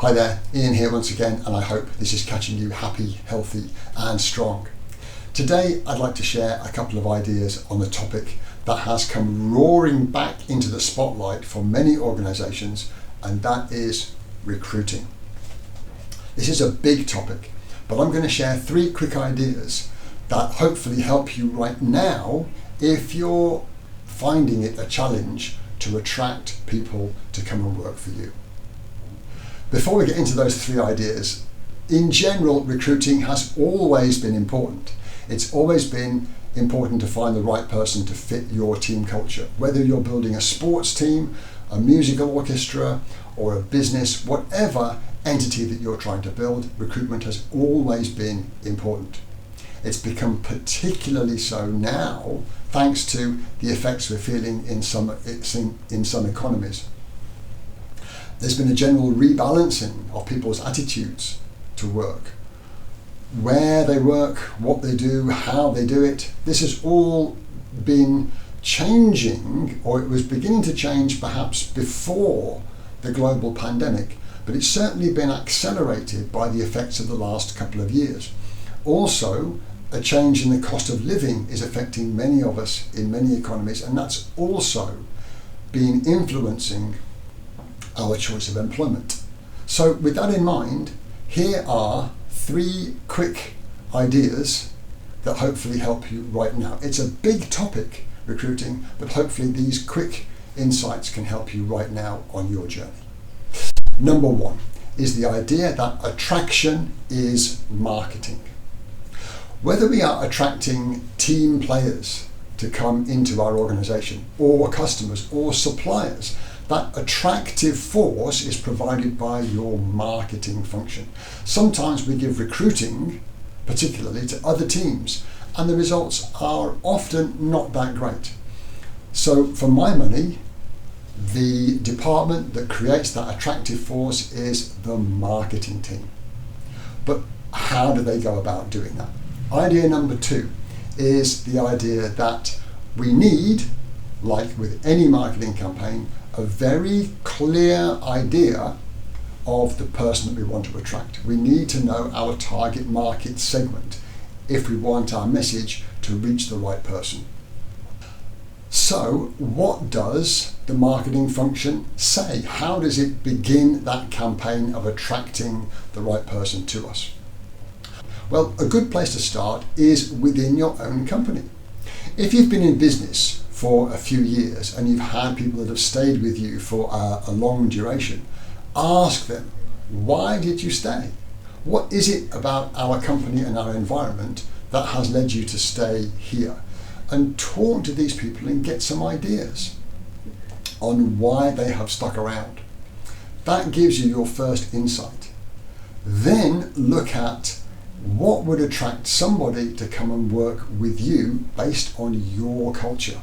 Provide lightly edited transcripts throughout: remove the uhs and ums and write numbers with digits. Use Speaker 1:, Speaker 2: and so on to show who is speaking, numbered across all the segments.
Speaker 1: Hi there, Ian here once again, and I hope this is catching you happy, healthy and strong. Today I'd like to share a couple of ideas on a topic that has come roaring back into the spotlight for many organisations, and that is recruiting. This is a big topic, but I'm going to share 3 quick ideas that hopefully help you right now if you're finding it a challenge to attract people to come and work for you. Before we get into those 3 ideas, in general, recruiting has always been important. It's always been important to find the right person to fit your team culture. Whether you're building a sports team, a musical orchestra, or a business, whatever entity that you're trying to build, recruitment has always been important. It's become particularly so now, thanks to the effects we're feeling in some economies. There's been a general rebalancing of people's attitudes to work. Where they work, what they do, how they do it. This has all been changing, or it was beginning to change perhaps before the global pandemic, but it's certainly been accelerated by the effects of the last couple of years. Also, a change in the cost of living is affecting many of us in many economies, and that's also been influencing our choice of employment. So with that in mind, here are 3 quick ideas that hopefully help you right now. It's a big topic, recruiting, but hopefully these quick insights can help you right now on your journey. Number 1 is the idea that attraction is marketing. Whether we are attracting team players to come into our organization, or customers or suppliers, that attractive force is provided by your marketing function. Sometimes we give recruiting, particularly to other teams, and the results are often not that great. So for my money, the department that creates that attractive force is the marketing team. But how do they go about doing that? Idea number 2 is the idea that we need, like with any marketing campaign, a very clear idea of the person that we want to attract. We need to know our target market segment if we want our message to reach the right person. So, what does the marketing function say? How does it begin that campaign of attracting the right person to us? Well, a good place to start is within your own company. If you've been in business for a few years and you've had people that have stayed with you for a long duration, ask them, why did you stay? What is it about our company and our environment that has led you to stay here? And talk to these people and get some ideas on why they have stuck around. That gives you your first insight. Then look at what would attract somebody to come and work with you based on your culture.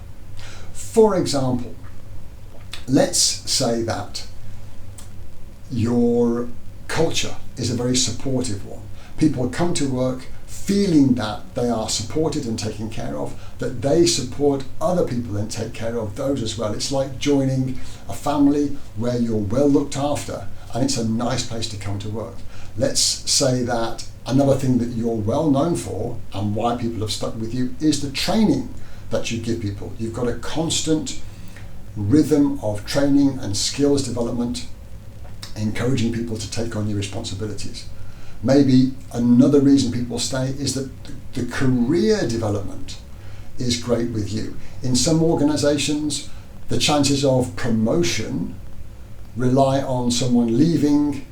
Speaker 1: For example, let's say that your culture is a very supportive one. People come to work feeling that they are supported and taken care of, that they support other people and take care of those as well. It's like joining a family where you're well looked after, and it's a nice place to come to work. Let's say that another thing that you're well known for and why people have stuck with you is the training that you give people. You've got a constant rhythm of training and skills development, encouraging people to take on new responsibilities. Maybe another reason people stay is that the career development is great with you. In some organizations, the chances of promotion rely on someone leaving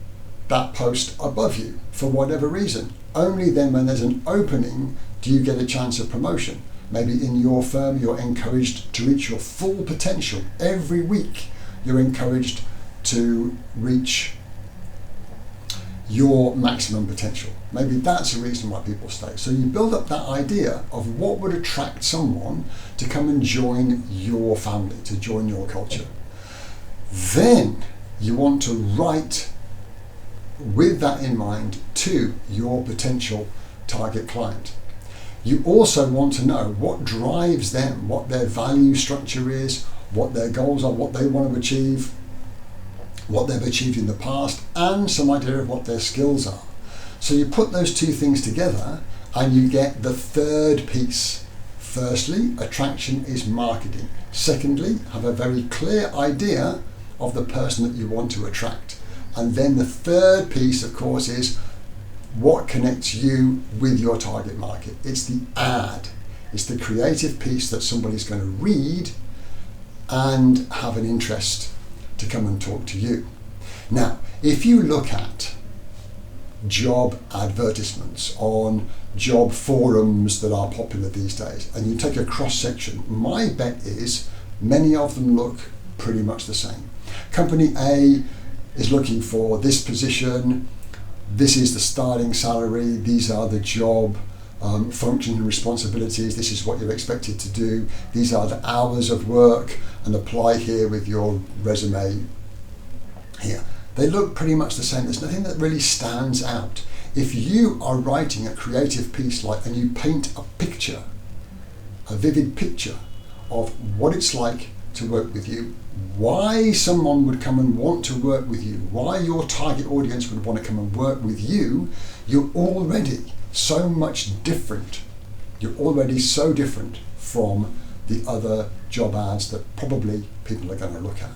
Speaker 1: that post above you for whatever reason. Only then when there's an opening do you get a chance of promotion. Maybe in your firm you're encouraged to reach your full potential. Every week you're encouraged to reach your maximum potential. Maybe that's a reason why people stay. So you build up that idea of what would attract someone to come and join your family, to join your culture. Then you want to write with that in mind to your potential target client. You also want to know what drives them, what their value structure is, what their goals are, what they want to achieve. what they've achieved in the past, and some idea of what their skills are. So you put those two things together and you get the third piece. Firstly, attraction is marketing. Secondly, have a very clear idea of the person that you want to attract. And then the third piece, of course, is what connects you with your target market. It's the ad. It's the creative piece that somebody's going to read and have an interest to come and talk to you. Now, if you look at job advertisements on job forums that are popular these days, and you take a cross section, my bet is many of them look pretty much the same. Company A is looking for this position, this is the starting salary, these are the job function and responsibilities, this is what you're expected to do, these are the hours of work, and apply here with your resume here. They look pretty much the same. There's nothing that really stands out. If you are writing a creative piece and you paint a picture, a vivid picture of what it's like to work with you, why someone would come and want to work with you, why your target audience would want to come and work with you, you're already so much different. You're already so different from the other job ads that probably people are going to look at.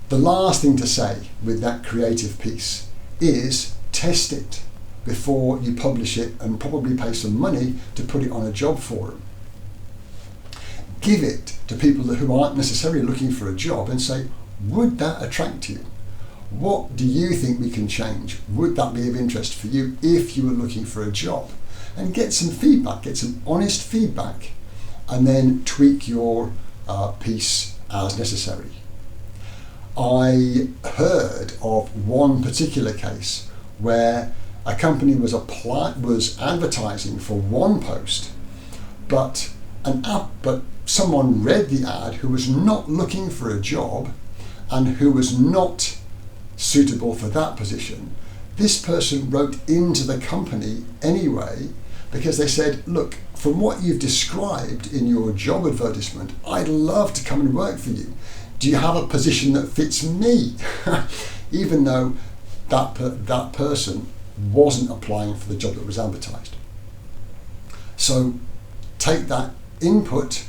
Speaker 1: The last thing to say with that creative piece is test it before you publish it and probably pay some money to put it on a job forum. Give it to people who aren't necessarily looking for a job and say, would that attract you? What do you think we can change? Would that be of interest for you if you were looking for a job? And get some feedback, get some honest feedback, and then tweak your piece as necessary. I heard of one particular case where a company was advertising for one post, but someone read the ad who was not looking for a job and who was not suitable for that position. This person wrote into the company anyway because they said, look, from what you've described in your job advertisement, I'd love to come and work for you. Do you have a position that fits me? Even though that person wasn't applying for the job that was advertised. So take that input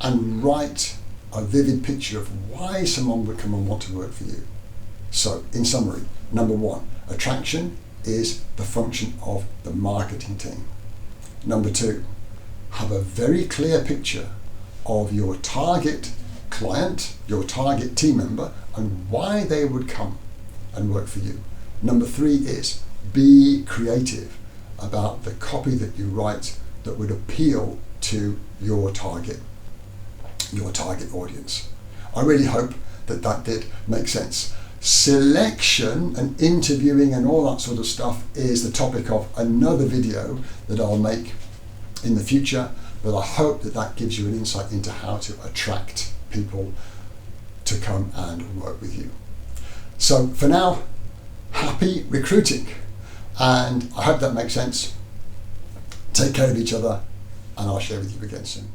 Speaker 1: and write a vivid picture of why someone would come and want to work for you. So in summary, number one, attraction is the function of the marketing team. Number two, have a very clear picture of your target client, your target team member, and why they would come and work for you. Number three is be creative about the copy that you write that would appeal to your target audience. I really hope that did make sense. Selection and interviewing and all that sort of stuff is the topic of another video that I'll make in the future, but I hope that gives you an insight into how to attract people to come and work with you. So for now, happy recruiting, and I hope that makes sense. Take care of each other, and I'll share with you again soon.